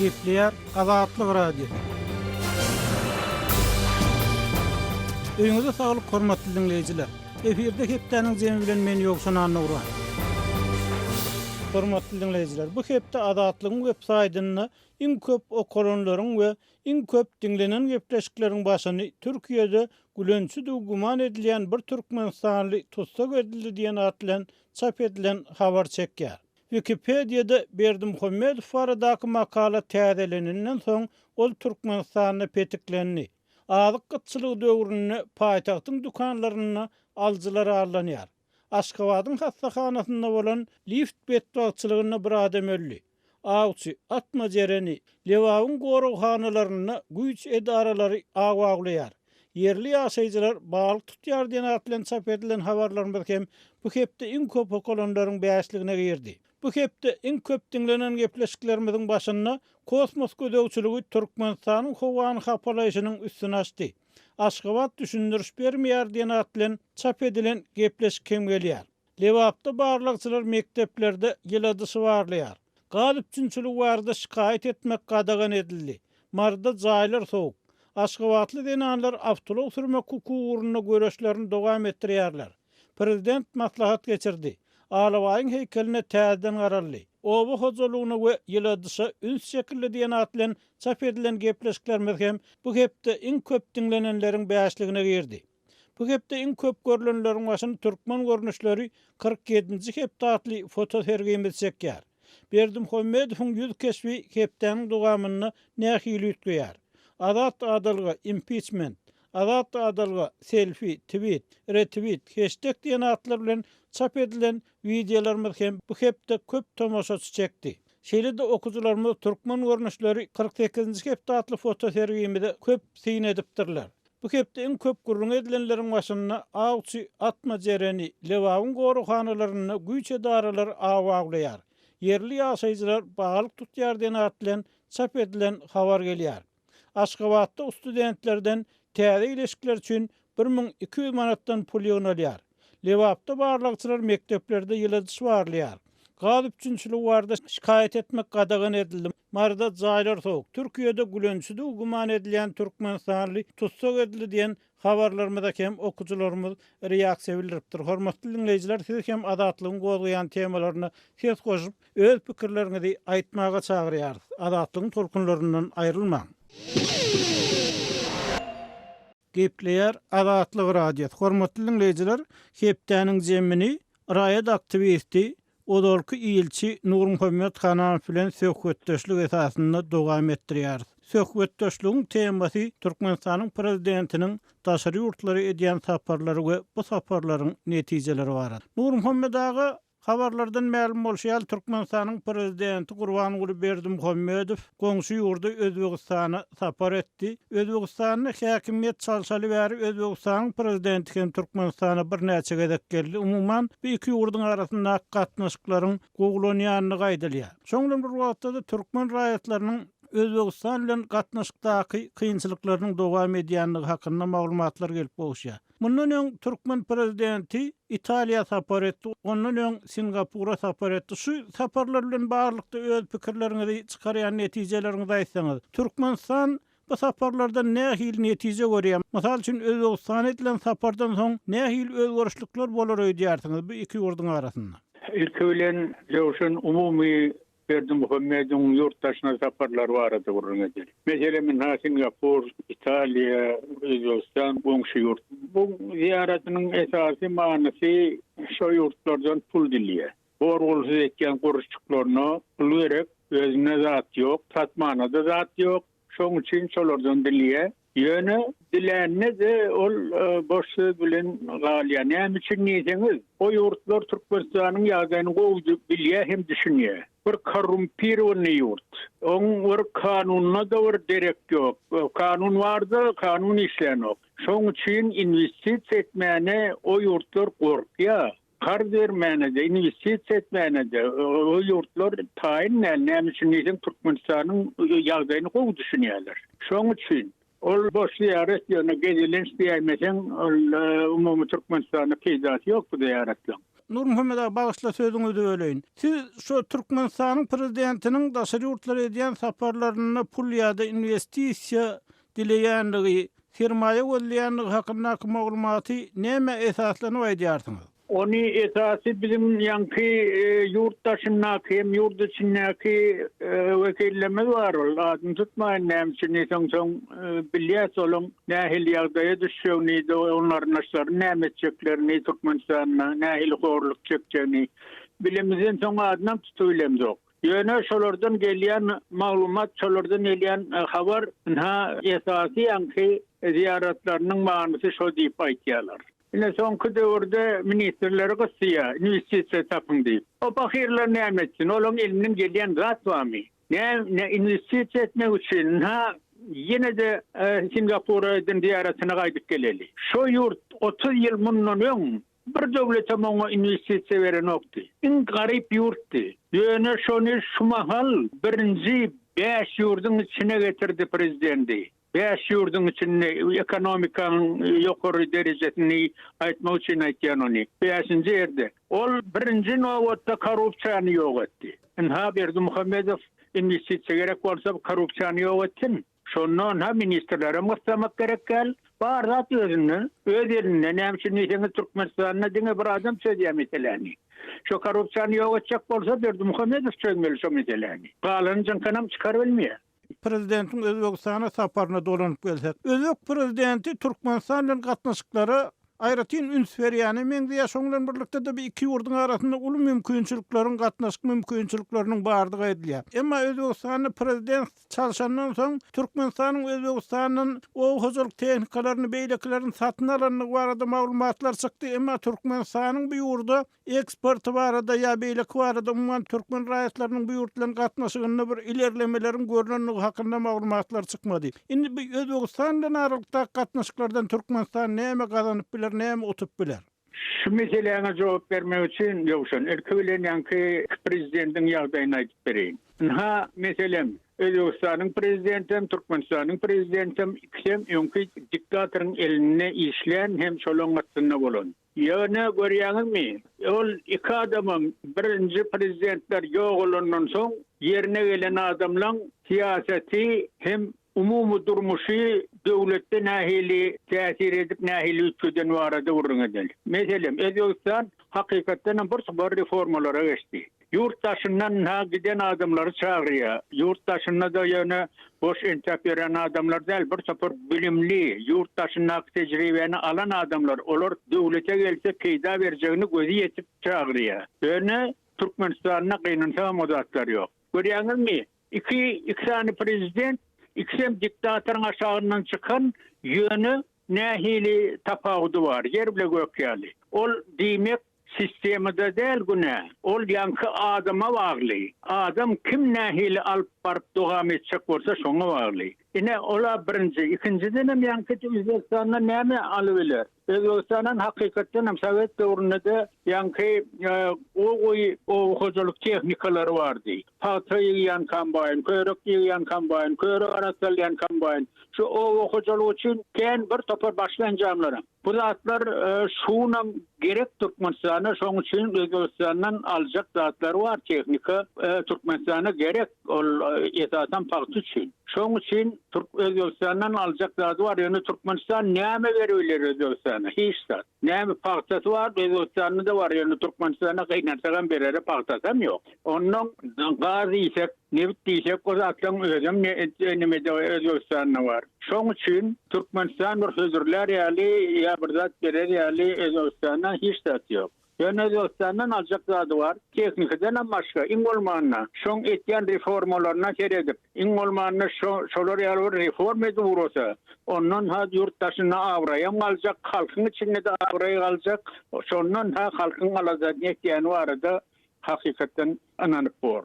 Gepleýär Azatlyk radio. Öňüňizde saglyk, hormatly dinleýijiler. Eferde hepdeniň jemi bilen men ýoksan anlaýan. Hormatly dinleýijiler, bu hepde Azatlygyň websaýtyny iň köp okuranlaryň we iň köp dinlenen gepleşikleriň başyny Türkiýede gülençi guman edilýän bir türkmenstanly tutsak edildi diýen atlan çap edilen habar çekýär. Wikipedia'da Berdimuhammedow baradaky makala täzeleninden soň ol Türkmenistanyny petiklenni. Azyk gytçylygy döwründe paýtagtyň dukanlaryna aljylar arlanýar. Aşgabatyň hastahanasynda bolan lift betbagçylygyna bir adam öldi. Awçy atma jereni Lewawyň gorughanalaryna güýç edaralary agwaglaýar. Yerli ýaşaýjylar balyk tutýar diýen atlan çap edilen habarlaryň hem bu hepde iň köp okulanlaryň bäşligine girdi. Bu hepde iň köp dinlenen gepleşiklerimiziň başyna kosmos gödöwçüligi Türkmenistanyň howany hapalaýyşynyň üstüne açdy. Aşgabat düşündürüş bermeýär diýen atlan çap edilen gepleşik hem gelýär. Lewapda barlykçylar mekteplerde ýyladysy barlaýar. Galypçynçylyk barada şikaýet etmek gadagan edildi. Marda jaýlar sowuk. Aşgabatly denanlar awtolog sürmek hukugyna göreşlerini dowam etdirýärler. Prezident maslahat geçirdi. Alawaýyň heykeline täzeden garaldy. Oba hojalygyna we ýyladysy üns şekilli diýen atlan çap edilen gepleşiklerimiz hem bu hepde iň köp dinlenenleriň bäşligine girdi. Bu hepde iň köp görülenleriň başyny türkmen görnüşleri 47-nji hepde atly foto sergimiz çekýär. Berdimuhammedowyň ýüz kesbi hepdeniň dowamyny nähili ýetýär. Azat adalga impeachment, azat adalga selfie, tweet, retweet, hashtag diýen atlar bilen çap edilen videolarymyz hem bu hepde köp tomoşaçy çekdi. Şeýle-de okuwçylarymyz türkmen görnüşleri 48-nji hepde atly foto sergimizde köp syn edipdirler. Bu hepde iň köp gurrun edilenleriň başyna awçy atma jereni Lewawyň gorughanalaryna güýç edaralary agwaglaýar. Yerli ýaşaýjylar balyk tutýar diýen atlan çap edilen habar gelýär. Aşgabatda studentlerden täze ileşikler üçin 1200 manatdan pul ýygnalýar. Lewapda barlykçylar mekteplerde ýyladysy barlaýar. Galypçynçylyk barada şikaýet etmek gadagan edildi. Marda jaýlar sowuk. Türkiýede gülençi guman edilýän türkmenstanly tutsak edildi diýen habarlarymyzda hem okuwçylarymyz reaksiýa bildiripdir. Hormatly dinleýijiler, siz hem azatlygyň gozlaýan temalaryna ses goşup öz pikirleriňizi aýtmaga çagyrýarys. Azatlygyň tolkunlaryndan aýrylmaň. Gepleýär Azatlyk radio. Hormatly dinleýijiler, hepdeniň jemini raýat aktivisti Odolky ilçi Nurmuhammed Hanaň bilen söhbetdeşlik esasynda dowam etdirýär. Söhbetdeşligiň temasy Türkmenistanyň prezidentiniň daşary ýurtlary edýän saparlary we bu saparlaryň netijeleri barady. Nurmuhammed aga habarlardan ma'lum bolýar, Türkmenistanyň prezidenti Gurbanuly Berdimuhammedow goňşy ýurda Özbegistana sapar etdi. Özbegistanyň häkimiýet çalşaly bäri Özbegistanyň prezidenti hem Türkmenistana bir näçe gezek geldi. Umumyň bu iki ýurduň arasynda gatnaşyklaryň goglanýanyny gaýdalýar. Şoňdan bir wagtda türkmen raýatlarynyň Özbegistan bilen gatnaşykdaky kynçylyklarynyň dowam edýänligi hakynda maglumatlar gelip bolýar. Mundan öň türkmen prezidenti Italiýa sapar etdi, ondan öň Singapura sapar etdi. Şu saparlar bilen barlykda öz pikirleriňizi çykarýan netijelerini aýtsaňyz. Türkmenistan bu saparlardan nähil netije görýär? Mysal üçin Özbegistan edilen sapardan soň nähil özgörüşlikler bolar öýdýärsiňiz bu iki ýurduň arasynda? Ilki bilen ýoşun umumy Berdimuhammedowyň ýurtdaşyna saparlary barady gurrun edil. Meselem Singapur, Italiýa, Özbegistan, goňşy ýurt. Bu ziyaretynyň esasy manysy şo ýurtlardan pul dilýär. Borgulsuz etken guruşçuklaryna pul berip, özüne zat ýok, satmana da zat ýok. Şoň üçin şolardan dilýär. Ýöne dilänne de ol boş söz bilen galýar. Näme üçin diýseňiz, o ýurtlar Türkmenistanyň ýagyny gowdy bilýär hem düşünýär. Bir korrumpirowany ýurt. Oň bir kanunyna da bir derek ýok. Kanun barda, kanun işlenok. Şoň üçin investisiýa etmäne o ýurtlar gorkýar. Kar vermäne de, investisiýa etmäne de o ýurtlar taýin näme üçin diýsem Türkmenistanyň ýagyny gowdy düşünýärler. Şoň üçin ol boş ziyaret ýöne gezilen diýmeseň ol umumy Türkmenistanyň peýdasy ýok bu ziyaretler. Nur Muhammed ağa bagışla sözüňizi böleýin. Siz şu Türkmenistanyň prezidentiniň daşary ýurtlara edýän saparlaryna pul ýa-da investisiýa dileýänligi, sermaýe gözleýänligi hakynda maglumaty näme esaslanyp aýdýarsyňyz? Onu esası bizim yankı yurttaşındaki hem yurt içindeki vekillerimiz var. Adını tutmayın nemçini son bilyas olun nehil yağdaya düşüyorni onların aşları nemetçeklerini Türkmenistan'a nehil horluk çekeceğini bilimizin son adından tutuyulemiz yok. Yöne şolardan gelen maglumat, şolardan gelen haber esası yankı ziyaretlerinin manası şu deyip aytiyalar. Yine sonki döwürde ministrleri gysya, investisiýa tapyň diýip. O bakirler näme etsin? Olaň elinden gelýän zat barmy? Ne investisiýa etmek üçin yine de Singapur'dan ziyaretine gaýdyp geleli. Şo ýurt 30 ýyl mundan öň bir döwlete moňa investisiýa beren okdy. Iň garyp ýurtdy. Ýöne şonu şu mahal birinji 5 ýurdyň içine getirdi prezidenti. 5 ýurdyň içinde ekonomikanyň ýokary derejesini aýtmak üçin aýtýan ony. 5-nji ýerde. Ol birinji nowatda korrupsiýany ýok etdi. Berdi Muhammedow investisiýa gerek bolsa korrupsiýany ýok etsin. Şondan ministrlere mustamak gerek gel. Bar zat özüne näme Türkmenistanyna diňe bir adam söýdýär meseleni. Şu korrupsiýany ýok etjek bolsa Berdi Muhammedow söýmeli şu meseleni. Galanjyň kanam çykar bilmeýär. Prezidentin Özbekistana saparına dolanyp gelsek. Özbek prezidenti Türkmenistanyň gatnaşyklary aýratyn üns berýäni meňde ýaşaňlar birlikde de bir iki ýurduň arasynda uly mümkinçiliklaryň gatnaşyk mümkinçilikleriniň bardygy edilýär. Emma Özbekistanyň prezident çalşandan soň Türkmenistanyň Özbekistanyň o hojallyk tehnikalaryny beýleklerini satyn alanyny barada maglumatlar çykdy. Emma Türkmenistanyň bu ýurda eksporty barada ýa beýleki barada umman türkmen raýatlarynyň bu ýurt bilen gatnaşygyny bir ilerlemelerin görünenligi hakynda maglumatlar çykmady. Indi bu Özbekistanyň aralykda gatnaşyklardan Türkmenistan näme gazanyp biler, näme utup biler? Şu meseleye cevap vermek için yoksun. Erkeğilen yankı prezidentin ýagdaýyny aýdyp bereyim. Meselem Özbekistanyň prezidentim, Türkmenistan'ın prezidentim ikisem öňki diktatorun eline işleyen hem şolong atsyna bolan. Ýöne görýäňizmi? Ol iki adamyň birinji prezidentler ýok bolandan soň ýerine gelen adamlaryň siyaseti hem umumy durmuşy döwletde nähili täsir edip nähili üçeden barada urun edil. Meselem Özbekistan hakykatdan bir reformalara geçdi. Yurttaşından giden adamları çağırıyor. Yurttaşına da ýöne boş intap veren adamlar değil, bir sefer bilimli, yurttaşına tecrübeni alan adamlar. Olar döwlete gelse keyda vereceğini gözü yetip çağırıyor. Ýöne Türkmenistan'a gynansa modatlar yok. Görýäňizmi? İki tane prezident İkisem diktatörün aşağından çıkan yönü nähili tapawdy var. Yer bile gökýäli. Ol diýmek sistemide değil güne. Ol yankı adama bağlı. Adam kim nähili alıp barıp dogam etjek bolsa şoňa bağlı. Ine ola birinji, ikinciden hem yankı Özbekistan'a näme alybeler? Özbekistanyň hakykatdan hem Sowet döwründe yankı o hojalyk tehnikalary bardy. Paýta ýan kombayn, körek ýan kombayn, körek arasylýan kombayn. Şu o hojalyk üçin ken bir topar başlanjamlar. Bu zatlar şuňa gerek Türkmenistana şoň üçin Özbekistandan aljak zatlar var tehnika Türkmenistana gerek ol esasan paýta üçin. Şoň üçin Özbekistandan aljak zat var. Ýöne Türkmenistan näme berýärler Özbekistana? Hiç zat. Näme paýtasy var? Özbekistanda da var. Ýöne Türkmenistana gaýnatsagan berere paýtasam ýok. Onuň gazy ise neft diýsek o zatlaryň özüm nemede Özbekistanda var. Şoň üçin Türkmenistan bir özürler ýaly ýa bir zat berer ýaly Özbekistana hiç zat ýok. Ýöne Özbekistandan aljak zady var. Teknikadan hem başga. Iň bolmanyna şoň etýän reformalaryna keredip, iň bolmanyna şolar ýaly reform edip ursa, ondan ýurtdaşyna awraýam aljak, halkyň içinde de awraýy aljak. Şondan halkyň alajak ýetýäni barada hakykatdan ananyp bor.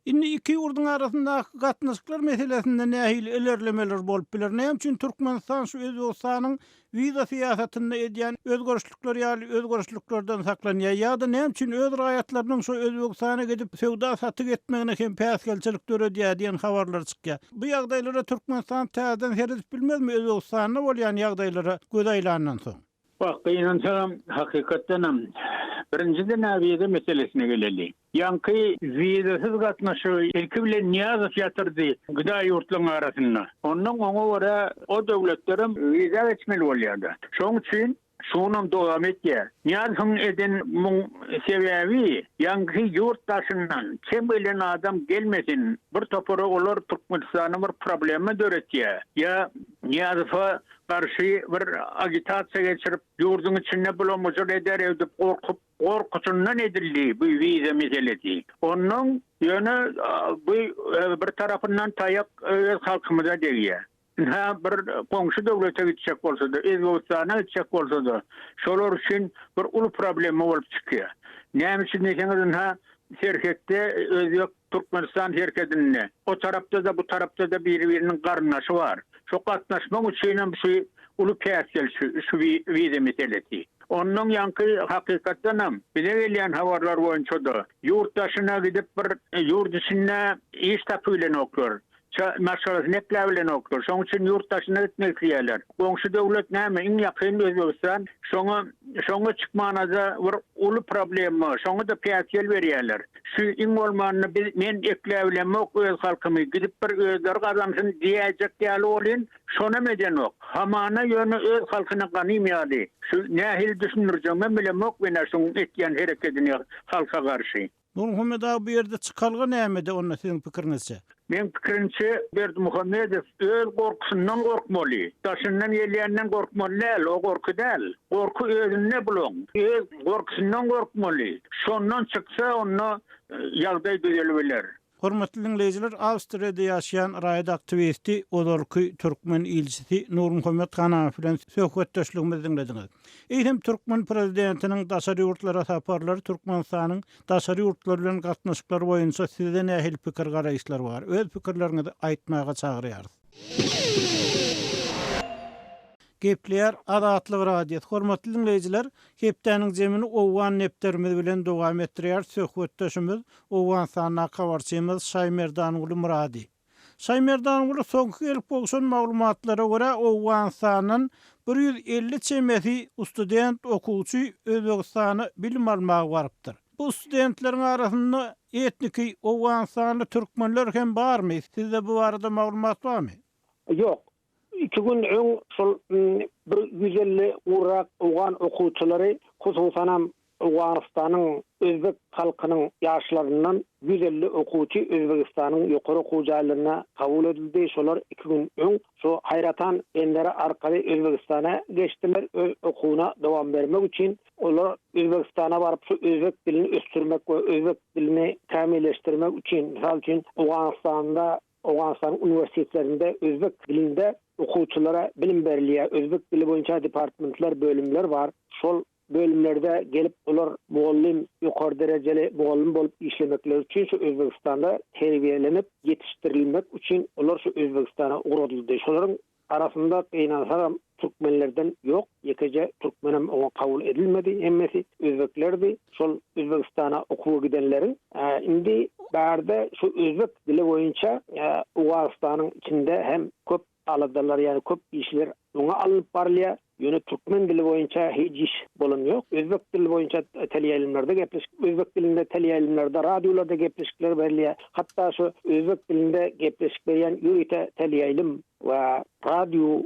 Indi iki ýurduň arasyndaky gatnaşyklar meselesinde nähili ilerlemeler bolup biler. Näme üçin Türkmenistan şu Özbekistanyň viza siýasatyna edýän özgörüşlikler ýaly özgörüşliklerden saklanýar ýa-da näme üçin öz raýatlarynyň şu Özbekistana gedip sewda satyk etmegine hem päsgelçilik döredýär diýen habarlar çykýar. Bu ýagdaýlara Türkmenistan täzeden seredip bilmezmi Özbekistanyna bolýan ýagdaýlara göz aýlandan soň? Bak, inançam hakykatdan Birinciden vize meselesine geleli. Yankı vizesiz gatnaşy ilki bilen niyazat yatırdı gıda yurtlaryň arasynda. Ondan oňa göre o döwletlerim vize geçmeli bolýardy. Şoň üçin şunun dowam etýär. Niyazyn eden bu sebäbi yankı yurttaşyndan kim bilen adam gelmesin. Bir topara olar Türkmenistanyň bir problemi döretýär. Ya niyazyfa karşı bir agitasiya geçirip yurdun içinde bulamazır eder edip korkusundan edildi bu vize meselesi. Onun yönü bu bir tarafından tayak halkımıza degiýär. Ha bir komşu devlete gidecek olsa da, Özbekistan'a gidecek olsa da, şolar için bir ulu problemi olup çıkıyor. Näme üçin deseniz ha şerketde Özbek Türkmenistan şerketinde o tarafta da bu tarafta da birbirinin karınlaşı var. Şu katnaşmak için şu ulu piyasel şu vize meselesi. Onun yankı hakikaten bize gelen haberler boyunca da yurttaşına gidip bir yurt içinde iş tapıyla okuyor. Maşallah neklevilen okuyor. Şoň üçin yurttaşyna gitmek diýerler. Goňşy döwlet näme iň ýakyn Özbegistan şoňa çykmanaza bir uly problem var. Şoňa da piýasel berýärler. Şu iň bolmanyny men eklewilenmek öz halkymy gidip bir özleri gazanşyn diýejek ýaly bolyn. Şona medenok. Hamana ýöne öz halkyna ganymaýady. Şu nähil düşünürjek bilemek we şoň etýän hereketini halka garşy. Nurmuhammed abi bu yerde çıkalga nämede onun sizin pikirinizçe? Men pikirimçe Berdimuhammedow öz gorkusundan gorkmaly. Taşyndan gelýänden gorkmaly däl, o gorku däl. Gorku özünde bulan. Öz gorkusundan gorkmaly. Şondan çyksa onu ýagdaý düzelbiler. Hormatly dinleyijiler, Awstriýada ýaşaýan raýat aktivisti, Odorky Türkmen ilçisi Nurmuhammed Hanaw bilen söhbetdeşligimizi dinlediňiz. Eýhem Türkmen prezidentiniň daşary ýurtlara saparlary Türkmenistanyň daşary ýurtlary bilen gatnaşyklary boýunça sizde nähil pikir garaýşlar bar? Öz pikirleriňizi aýtmaga çagyrýarys. Gepler adatly radio. Hormatly dinleyijiler, hepdeniň jemini owan nepterimiz bilen dowam etdirýär. Söhbetdeşimiz owan sanyna kawarçymyz Şaýmerdan uly Muradi. Şaýmerdan uly soňky gelip bolşan maglumatlara görä owan sanynyň 150 çemesi student okuwçy Özbegistany bilim almagy barypdyr. Bu studentleriň arasynda etniki owan sanyny türkmenler hem barmy? Sizde bu barada maglumat barmy? Yok. 2 gün öň şol 150 urak owan okuwçylary hususan Awganistanyň Özbek halkynyň ýaşlaryndan 150 okuwçy Özbegistanyň ýokary okuw jaýlaryna kabul edildi. Şolar 2 gün öň şu hayratan endere arkaly Özbegistana geçdiler öz okuwuna dowam bermek üçin. Olar Özbegistana baryp şu özbek dilini östürmek we özbek dilini kamilleşdirmek üçin, misal üçin Awganistan üniversitetlerinde özbek dilinde okuwçylara bilim berilýär. Özbek dili boýunça departmentler, bölümler var. Şol bölümlerde gelip olar muallim, ýokary derejeli muallim bolup işlemekleri üçin şu Özbegistanda terbiýelenip ýetişdirilmek üçin olar şu Özbegistana uğradyldy. Şolaryň arasynda gynansaram Türkmenlerden yok. Ýekece Türkmenem oňa kabul edilmedi. Hemmesi Özbeklerdi. Şol Özbegistana okuwa gidenleriň indi bärde şu özbek dili boýunça Awganistanyň içinde hem köp aladylar, ýani köp işler oňa alyp barylýar. Ýöne türkmen dili boýunça hiç iş bolan ýok. Özbek dili boýunça teleýilimlerde gepleşik, özbek dilinde teleýilimlerde, radiolarda gepleşikler berilýär. Hatda şu özbek dilinde gepleşik berýän ýürite teleýilim we radio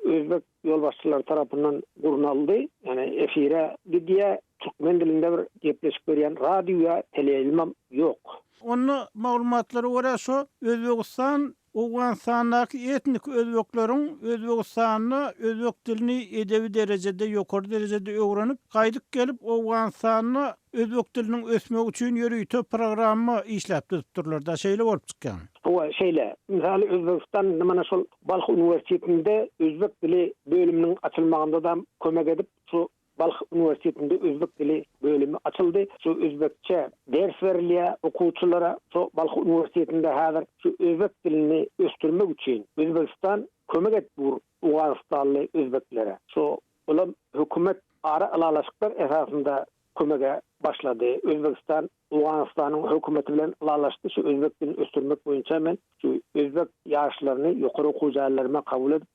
özbek ýolbaşçylary tarapyndan gurnaldy. Ýani efire gidýär. Türkmen dilinde bir gepleşik berýän radioya teleýilim ýok. Onu maglumatlara görä şu Özbegistan Awganistanyň etnik özbekleriň Özbegistanyny özbek dilini edebi derejede, ýokary derejede öwrenip, gaýdyp gelip Awganistanyny özbek diliniň ösmegi üçin ýürüýte programmy işläp durýarlar da şeýle bolup çykýan. O şeýle, misal Özbegistan mana şol Balx Üniversitetinde özbek dili bölüminiň açylmagynda da kömek edip şu Balx Üniversitetinde özbek dili bölümü açıldı. Şu özbekçe ders berilýär okuwçylara. Şu Balx Üniversitetinde häzir şu özbek dilini östürmek üçin Özbekistan kömek etdi Awganistanly özbeklere. Şu ulam hökümet ara alalaşyklar esasında kömege başlady. Özbekistan Awganistanyň hökümeti bilen alalaşdy. Şu özbek dilini östürmek boýunça men şu özbek ýaşlaryny ýokary okuw jaýlaryna kabul edip,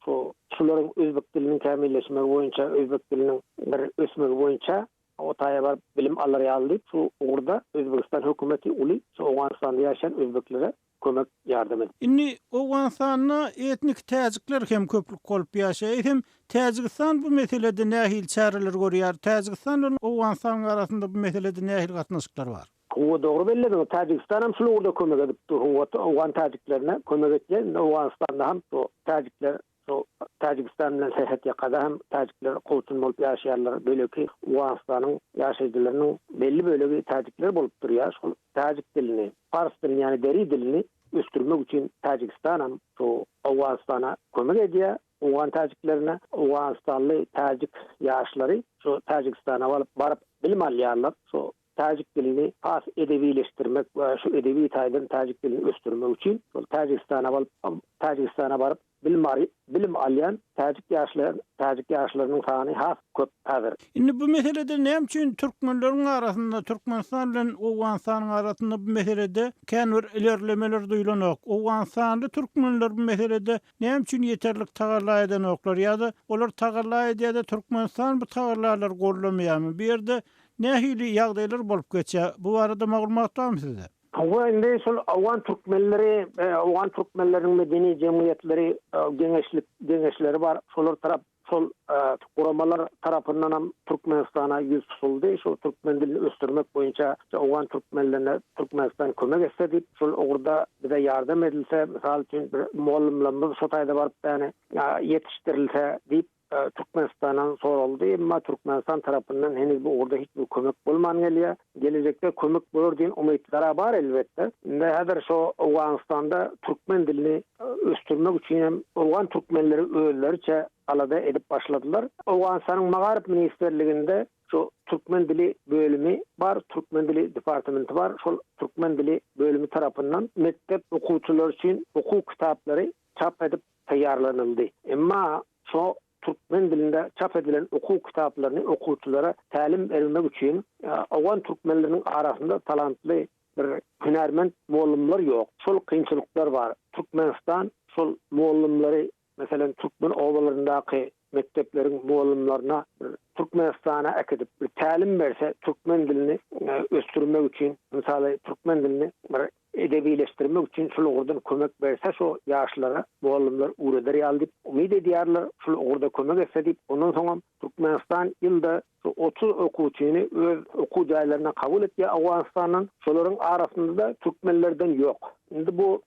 şolaryň özbek dilini kamilleşmegi boýunça, özbek diliniň bir ösmegi boýunça o taýa bar bilim alar ýaly şu urda Özbegistan hökümeti uly şu Awganistanda ýaşaýan özbeklere kömek ýardam edip. Inni Awganistanda etnik täjikler hem köplük bolup ýaşaýar. Hem Täjikistan bu meselede nähil çäreler görýär? Täjikistan bilen Awganistan arasynda bu meselede nähil gatnaşyklar bar? O doğru belli. Tacikistan hem şulu orada kömek edip Awgan Taciklerine kömek etken Awganistanda hem o Tacikler Tacikistan bilen seyahat ýakada hem Tacikler gowtun bolup ýaşaýarlar. Böyleki Awganistanyň ýaşaýjylarynyň belli bölegi Tacikler bolup durýar. Şol Tacik dilini, Fars dilini ýani deri dilini östürmek üçin Tacikistan hem şu Awganistana kömek edýär. Awgan Taciklerine Awganistanly Tacik ýaşlary şu Tacikistana baryp bilim alýarlar. Şu Tacik dilini has edebileştirmek ve şu edebi taýdan Tacik dilini östürmek üçin şol Tacikistana baryp bilim alýan Tacik ýaşlarynyň sany has köp häzir. Indi bu meselede näme üçin türkmenleriň arasynda Türkmenistan bilen Awganistanyň arasynda bu meselede känwir ilerlemeler duýulanok. Awganistanly türkmenler bu meselede näme üçin ýeterlik tagarla edenoklar ýa-da olar tagarla edýär-de Türkmenistan bu tagarlalar gorlamaýarmy? Bu ýerde nähili ýagdaýlar bolup geçýär. Bu barada maglumat barmy sizde? Indi şol Awgan türkmenleriň medeni jemgyýetleri geňeşleri bar. Şolar tarap şol guramalar tarapyndan hem Türkmenistana ýüz tutuldy. Şol türkmen dilini östürmek boýunça Awgan türkmenlerine Türkmenistan kömek etdi. Şol ogurda bize ýardam edilse, misal üçin bir muallimlerimiz şu taýda baryp ýetişdirilse diýip Türkmenistan'dan soruldu ama Türkmenistan tarafından henüz bu orada hiçbir kömek bulman geliyor. Gelecekte kömek bulur diyen umutlara var elbette. Nedir şu Awganistan'da Türkmen dilini östürmek için Awgan Türkmenleri öğülerçe alada edip başladılar. Awganistan'ın Magarip Ministerliğinde şu Türkmen dili bölümü var, Türkmen dili departamenti var. Şu Türkmen dili bölümü tarafından mektep okuwçylar için hukuk kitapları çap edip taýýarlanyldy. Ama şu Türkmen dilinde çap edilen hukuk kitaplarını okuwçylara talim verilmek için Awgan Türkmenlerinin arasında talantly bir hünermend muallimler yok. Şol kynçylyklar var. Türkmenistan şol muallimleri mesela Türkmen owalaryndaky mekteplerin muallimlerine Türkmenistan'a ekidip bir talim verse Türkmen dilini östürmek için, mesela Türkmen dilini edebileştirmek için şol oradan kömek verse şu yaşlara muallimler uğradır yaldıp umid edýärler şol orada kömek etse dip ondan sonra Türkmenistan ýylda 30 okuwçyny öz okuw jaýlaryna kabul etdi. Awganistanyň şolaryň arasynda türkmenlerden ýok. Indi bu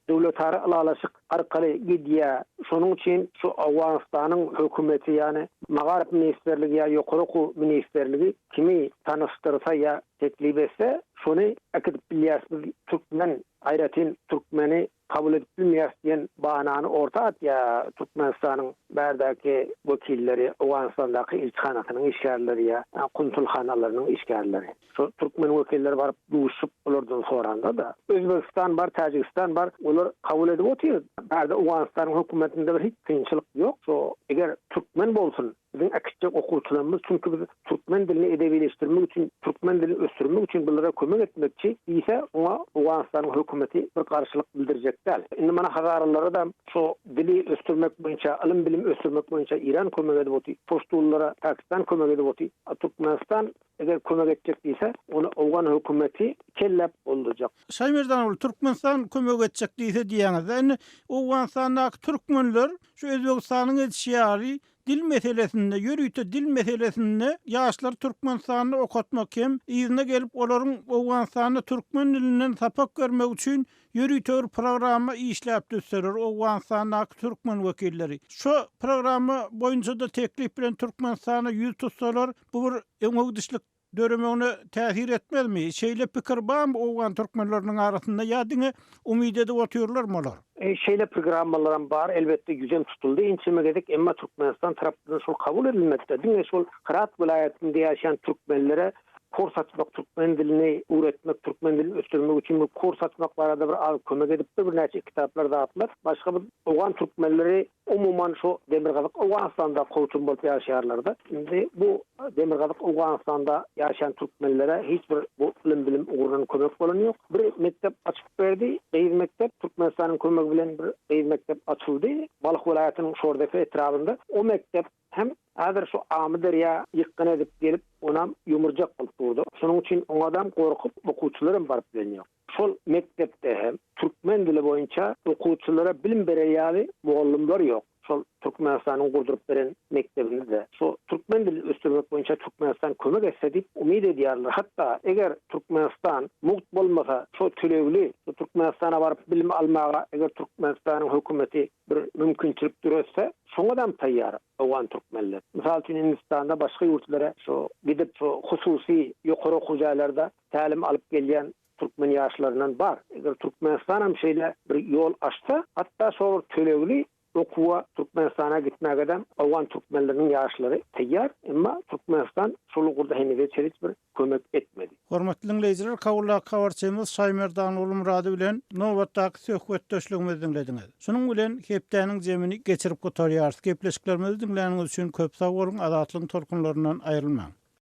döwletara alalaşyk arkaly gidýär. Şonuň üçin şu Awganistanyň hökümeti ýani Magarip Ministerligi ýa ýokary okuw ministerligi kimi tanıştyrsa ýa teklip etse şonu akıp bilýärsiz Türkmen aýratyn Türkmeni kabul edip bilmeýär diýen bahanany orta atýa Türkmenistanyň bärdäki wekilleri, Awganistandaky ilçhanatynyň işgärleri ýa konsulhanalarynyň işgärleri. Şu Türkmen wekilleri baryp buluşup olardan soranda da Özbegistan bar, Täjikistan bar, olar kabul edip otýar. Bärde Awganistanyň hökümetinde bir hiç kynçylyk ýok. So eger Türkmen bolsun, bizim akıcak okuwçylarymız çünkü biz Türkmen dilini edebileştirmek için, Türkmen dilini östürmek için bunlara kömek etmekçi ise ona Awganistan'ın hökümeti bir karşılık bildirecek değil. Indi mana Hagaralara da şu dili östürmek boýunça, ilim bilim östürmek boýunça İran kömek edip oty, Poştullara Pakistan kömek edip oty. Türkmenistan eger kömek etjek ise onu Awgan hökümeti kellep olacak. Şaýmerdan Türkmenistan kömek etjek diýse diýäňiz. Indi Awganistandaky türkmenler şu Özbegistanyň etişýäri dil meselesinde, ýörüýte dil meselesinde ýaşlar Türkmenistan'da okutmak hem izine gelip olaryň Awganistan'da Türkmen dilinden sapak görmek üçin ýörüýte programy işläp düşürer Awganistan'daky Türkmen wekilleri. Şu programy boýunça da teklip bilen Türkmenistan'a ýüz tutsalar bu bir öňüdüşlik döremeğine täsir etmezmi? Şeýle pikir barmy Awgan türkmenleriniň arasynda ýa-da umid edip otýarlar mı olar? Şeýle programmalar bar, elbette güjem tutuldy. Inçemegedik, emma Türkmenistan tarapyndan şol kabul edilmekde. Diňe şol Kırat vilayetinde ýaşaýan türkmenlere kurs açmak, Türkmen dilini öğretmek, Türkmen dilini östürmek için bu kurs açmak barada bir az kömek edip de bir näçe kitaplar dağıtlar. Başka bir Awgan türkmenleri umuman şu Demirgazyk Awganistanda gowçun bolup ýaşaýarlar. Şimdi bu Demirgazyk Awganistanda ýaşaýan türkmenlere hiç bir bu bilim uğrundan kömek bolan ýok. Bir mektep açyp berdi. Beýle mektep Türkmenistanyň kömegi bilen bir beýle mektep açyldy. Balyk vilayatynyň şordaky etrafynda. O mektep hem hazır şu Amydyrya ýykyn edip gelip onam ýumurjak bolup durdy. Şonuň üçin oň adam gorkup okuwçylarym barıp gelýär. Şol mektepde hem türkmen dili boýunça okuwçylara bilim berýäli mugallimler ýok. Şol Türkmenistanyň gurduryp beren mektebinde şu türkmen dili ösdürmek boýunça Türkmenistan kömek etse diýip umyd edýärler. Hatda eger Türkmenistan mugt bolmasa şu tölegli şu Türkmenistana baryp bilim almaga eger Türkmenistanyň hökümeti bir mümkinçilik düretse şoňadan taýýar owan türkmenler. Misal üçin Hindistanda başga ýurtlara şu gidip şu hususy ýokary okuwçylarda tälim alyp gelýän Türkmen ýaşlaryndan bar. Eger Türkmenistan hem şeýle bir ýol açsa, hatda şol tölegli okuwa Türkmenistana gitmägeden owan türkmenleriniň ýaşlary taýýar, emma Türkmenistan şol gurda hemide hiç bir kömek etmedi. Hormatly dinleyijiler, kawula kawarçymyz Saýmerdan Ulumrady bilen nowatdaky söhbetdeşligimizi dinlediňiz. Şunuň bilen hepdäniň jemini geçirip gotarýar. Gepleşiklerimizi dinläniňiz üçin köp sag bolun, azatlyň torkunlaryndan aýrylmaň.